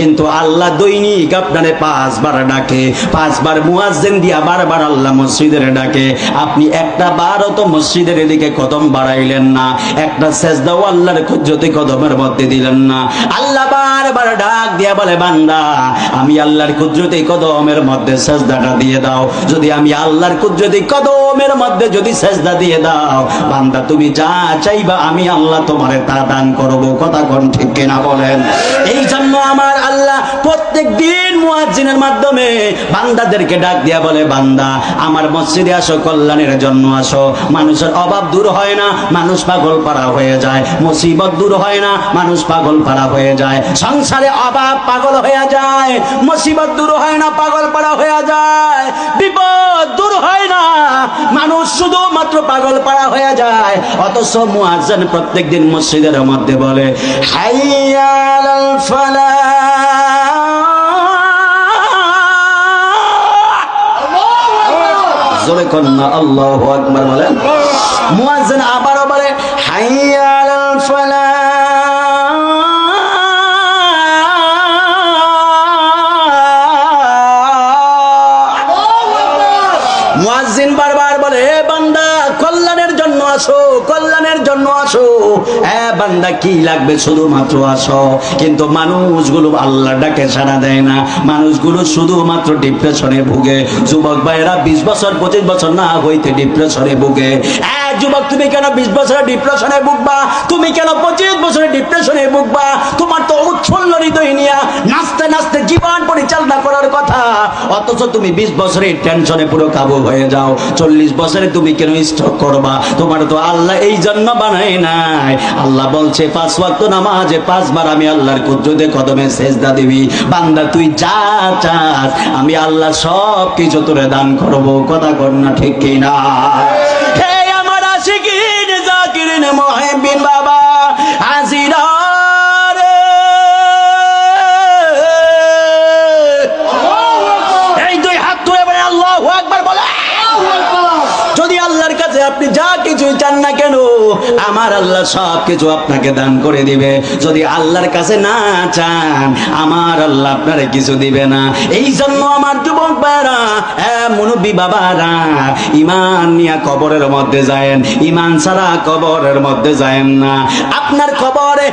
কিন্তু আল্লাহ দৈনিক আপনারে 5 বার ডাকে, 5 বার মুয়াজ্জিন দিয়া বারবার আল্লাহ মসজিদের ডাকে। আপনি একটা বারও তো মসজিদের এদিকে কদম বাড়াইলেন না, একটা সেজদাও আল্লাহর কুদরতি কদমের মধ্যে দিলেন না। আল্লাহ বারবার ডাক দিয়া বলে, বান্দা আমি আল্লাহর কুদরতি কদমের মধ্যে সেজদাটা দিয়ে দাও। যদি আমি আল্লাহর কুদরতি কদমের মধ্যে যদি সেজদা দিয়ে দাও, বান্দা তুমি যা চাইবা আমি আল্লাহ তোমারে তা দান করব। কথা কোন ঠিক কিনা বলেন? এই জন্য আমার আল্লাহ প্রত্যেক দিন মুয়াজ্জিনের মাধ্যমে বান্দাদেরকে ডাক দিয়া বলে, বান্দা আমার মসজিদে আসো, কল্যাণের জন্য আসো। মানুষের অভাব দূর হয় না, মানুষ পাগল পারা হয়ে যায়। মুসিবত দূর হয় না, মানুষ পাগল পারা হয়ে যায়। সংসারে অভাব পাগল হয়ে যায়, মুসিবত দূর হয় না, পাগল পারা হয়ে যায়। বিপদ দূর হয় না, মানুষ শুধুমাত্র পাগল পারা হয়ে যায়। অথচ মুয়াজ্জিন প্রত্যেক দিন মসজিদের মধ্যে বলে, হাইয়া আলাল ফালাহ, জোরে কন্না আল্লাহু আকবার বলেন। মুয়াজ্জিন আবারও বলে, হাইয়া আলাল ফালাহ। মুয়াজ্জিন বারবার বলে, হে বান্দা কল্যাণের জন্য আসো, কল্যাণের জন্য আসো। হ্যাঁ বান্দা কি লাগবে শুধুমাত্র আসো। কিন্তু মানুষগুলো আল্লাহ ডাকে সাড়া দেয় না, মানুষগুলো শুধুমাত্র ডিপ্রেশনে ভুগে। যুবক ভাইরা 20 বছর 25 বছর না হইতে ডিপ্রেশনে ভুগে। যুবক তুমি কেন 20 বছরে ডিপ্রেশনে ভুগবা? তুমি কেন 25 বছরে ডিপ্রেশনে ভুগবা? তোমার তো উৎফুল্ল হৃদয় নিয়ে নাচতে নাচতে জীবন পরিচালনা করার কথা, অথচ তুমি 20 বছরে টেনশনে পুরো কাবু হয়ে যাও। 40 বছরে তুমি কেন স্ট্রোক করবা? তোমার তো আল্লাহ এই জন্য বানায় নাই। আল্লাহ বলছে 5 ওয়াক্ত নামাজে 5 বার আমি আল্লাহর কুদরতে কদমে সেজদা দিবি। বান্দা তুই যা চাস আমি আল্লাহ সব কিছু তোরে দান করব। কথা কর না ঠিক কি না? হে আমার আশিকিন জাকিরিন মুহিব্বিন বাবা হাজিরা রে, এই দুই হাত তুলে বলে আল্লাহু আকবার বলে। যদি আল্লাহর কাছে আপনি যা কিছু চান না কেন, আমার আল্লাহ সব কিছু আপনাকে দান করে দিবে। যদি আল্লাহর কাছে না চান, আমার আল্লাহ আপনারে কিছু দিবে না। এই জন্য আমার যুবক ভাইরা, মুরব্বী বাবারা, ঈমান নিয়ে কবরের মধ্যে যায়েন, ঈমান ছাড়া কবরের মধ্যে যায়েন না। আপনার কবরে